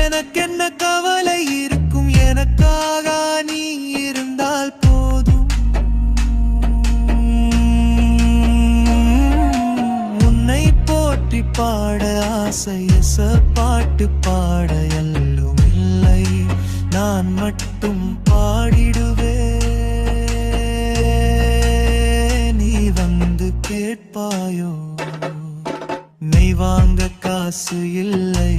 எனக்கென்ன கவலை இருக்கும், எனக்காக நீ இருந்தால் போதும். உன்னை போற்றி பாட ஆசை, பாட்டு பாட எல்லும் இல்லை, நான் மட்டும் பாடிடுவே. நீ வந்து கேட்பாயோ, மெய் வாங்க காசு இல்லை,